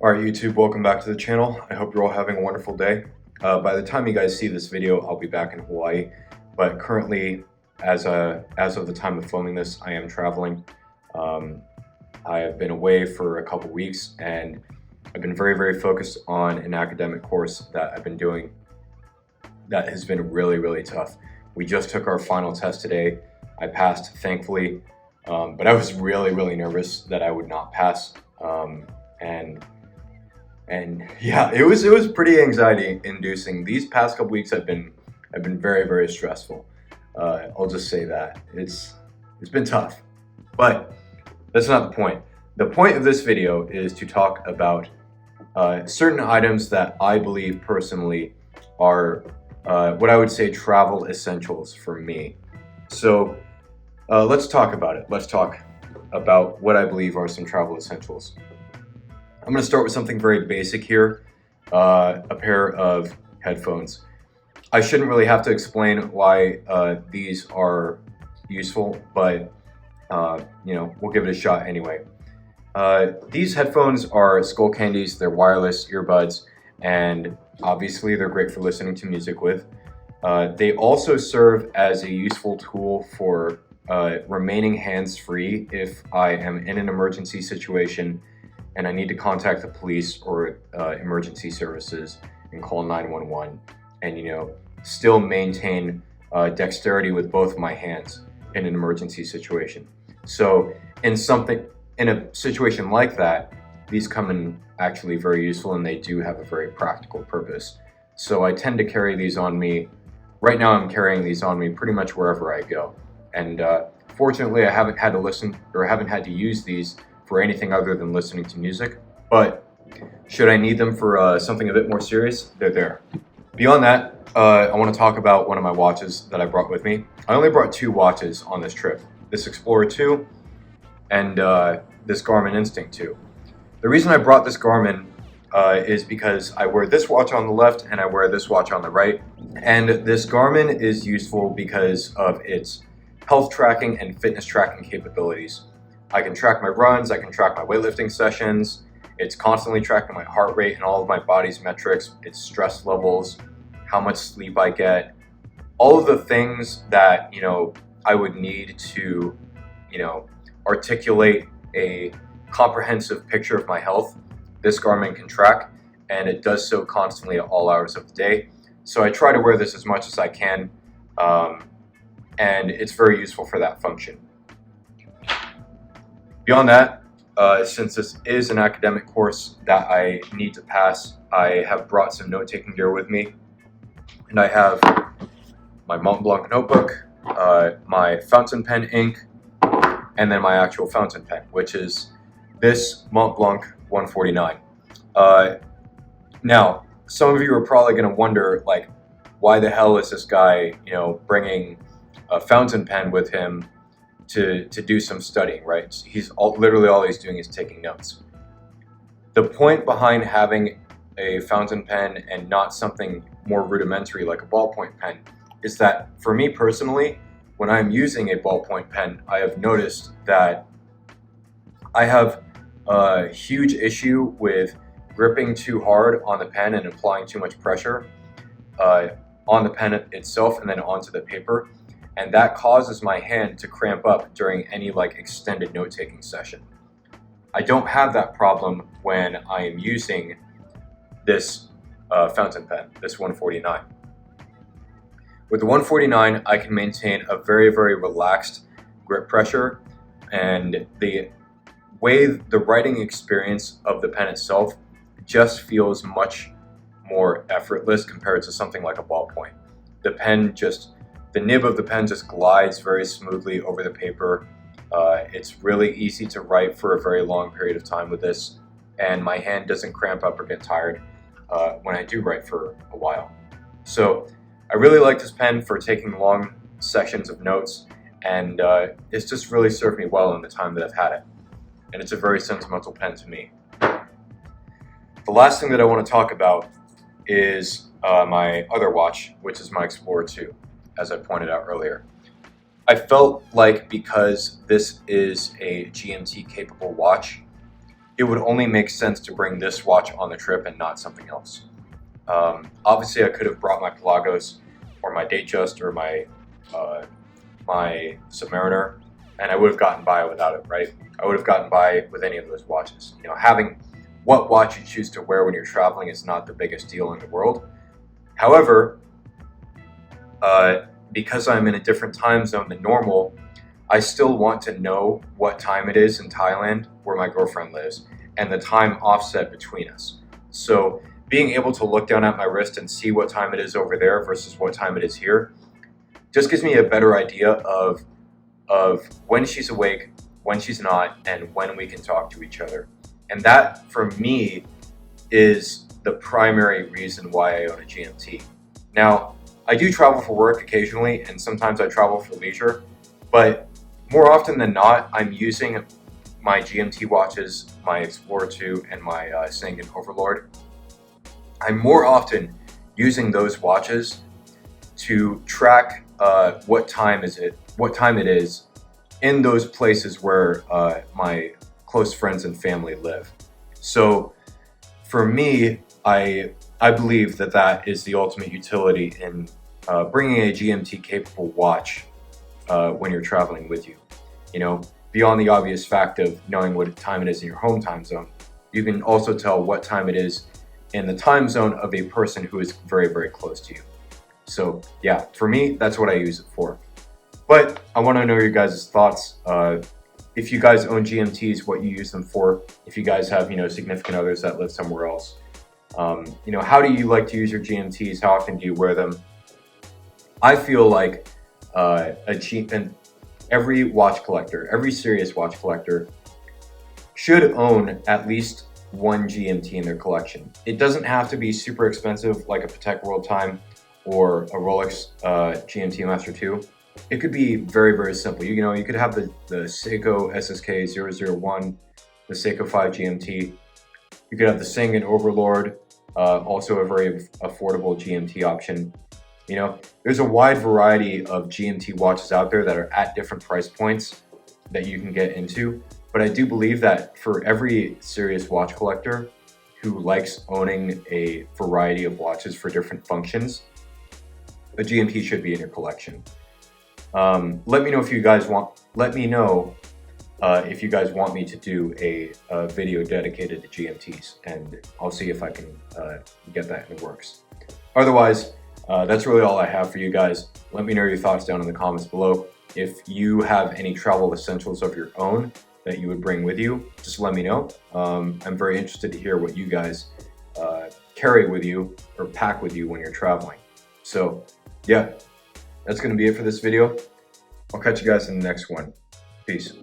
Alright YouTube, welcome back to the channel. I hope you're all having a wonderful day. By the time you guys see this video, I'll be back in Hawaii. But currently, as of the time of filming this, I am traveling. I have been away for a couple weeks and I've been very focused on an academic course that I've been doing that has been really tough. We just took our final test today. I passed, thankfully, but I was really nervous that I would not pass. And yeah, it was pretty anxiety inducing. These past couple weeks have been very stressful. I'll just say that it's been tough, but that's not the point. The point of this video is to talk about certain items that I believe personally are what I would say travel essentials for me. So let's talk about it. Let's talk about what I believe are some travel essentials. I'm going to start with something very basic here, a pair of headphones. I shouldn't really have to explain why these are useful, but you know, we'll give it a shot anyway. These headphones are Skull Candies. They're wireless earbuds, and obviously they're great for listening to music with. They also serve as a useful tool for remaining hands-free if I am in an emergency situation and I need to contact the police or emergency services and call 911 and, you know, still maintain dexterity with both my hands in an emergency situation. So in a situation like that, these come in actually very useful, and they do have a very practical purpose. So I tend to carry these on me. Right now I'm carrying these on me pretty much wherever I go. And fortunately I haven't had to use these for anything other than listening to music, but should I need them for something a bit more serious, they're there. Beyond that, I want to talk about one of my watches that I brought with me. I only brought two watches on this trip, this Explorer 2 and this Garmin Instinct 2. The reason I brought this Garmin is because I wear this watch on the left and I wear this watch on the right. And this Garmin is useful because of its health tracking and fitness tracking capabilities. I can track my runs, I can track my weightlifting sessions. It's constantly tracking my heart rate and all of my body's metrics, its stress levels, how much sleep I get, all of the things that, you know, I would need to, you know, articulate a comprehensive picture of my health. This Garmin can track, and it does so constantly at all hours of the day. So I try to wear this as much as I can, and it's very useful for that function. Beyond that, since this is an academic course that I need to pass, I have brought some note-taking gear with me. And I have my Mont Blanc notebook, my fountain pen ink, and then my actual fountain pen, which is this Mont Blanc 149. Now, some of you are probably going to wonder, like, why the hell is this guy, you know, bringing a fountain pen with him to do some studying, right? Literally all he's doing is taking notes. The point behind having a fountain pen and not something more rudimentary like a ballpoint pen is that for me personally, when I'm using a ballpoint pen, I have noticed that I have a huge issue with gripping too hard on the pen and applying too much pressure on the pen itself and then onto the paper. And that causes my hand to cramp up during any like extended note-taking session. I don't have that problem when I am using this fountain pen, this 149. With the 149, I can maintain a very relaxed grip pressure, and the way the writing experience of the pen itself just feels much more effortless compared to something like a ballpoint. The nib of the pen just glides very smoothly over the paper. It's really easy to write for a very long period of time with this, and my hand doesn't cramp up or get tired when I do write for a while. So I really like this pen for taking long sections of notes, and it's just really served me well in the time that I've had it. And it's a very sentimental pen to me. The last thing that I want to talk about is my other watch, which is my Explorer 2. As I pointed out earlier, I felt like because this is a GMT capable watch, it would only make sense to bring this watch on the trip and not something else. Obviously, I could have brought my Pelagos or my Datejust or my Submariner, and I would have gotten by without it, right? I would have gotten by with any of those watches. You know, having what watch you choose to wear when you're traveling is not the biggest deal in the world. However, because I'm in a different time zone than normal, I still want to know what time it is in Thailand, where my girlfriend lives, and the time offset between us. So being able to look down at my wrist and see what time it is over there versus what time it is here just gives me a better idea of when she's awake, when she's not, and when we can talk to each other. And that, for me, is the primary reason why I own a GMT. Now, I do travel for work occasionally, and sometimes I travel for leisure, but more often than not, I'm using my GMT watches, my Explorer 2 and my Sangan Overlord. I'm more often using those watches to track what time it is in those places where my close friends and family live. So for me, I believe that is the ultimate utility in bringing a GMT capable watch when you're traveling with you. You know, beyond the obvious fact of knowing what time it is in your home time zone, you can also tell what time it is in the time zone of a person who is very, very close to you. So yeah, for me, that's what I use it for. But I want to know your guys' thoughts. If you guys own GMTs, what you use them for. If you guys have, significant others that live somewhere else. How do you like to use your GMTs? How often do you wear them? I feel like every watch collector, every serious watch collector should own at least one GMT in their collection. It doesn't have to be super expensive like a Patek World Time or a Rolex GMT Master 2. It could be very, very simple. You could have the Seiko SSK 001, the Seiko 5 GMT. You could have the Sangan Overlord, also a very affordable GMT option. There's a wide variety of GMT watches out there that are at different price points that you can get into. But I do believe that for every serious watch collector who likes owning a variety of watches for different functions, a GMT should be in your collection. Let me know if you guys want. Let me know if you guys want me to do a video dedicated to GMTs, and I'll see if I can get that in the works. Otherwise, that's really all I have for you guys. Let me know your thoughts down in the comments below. If you have any travel essentials of your own that you would bring with you, just let me know. I'm very interested to hear what you guys carry with you or pack with you when you're traveling. So yeah, that's going to be it for this video. I'll catch you guys in the next one. Peace.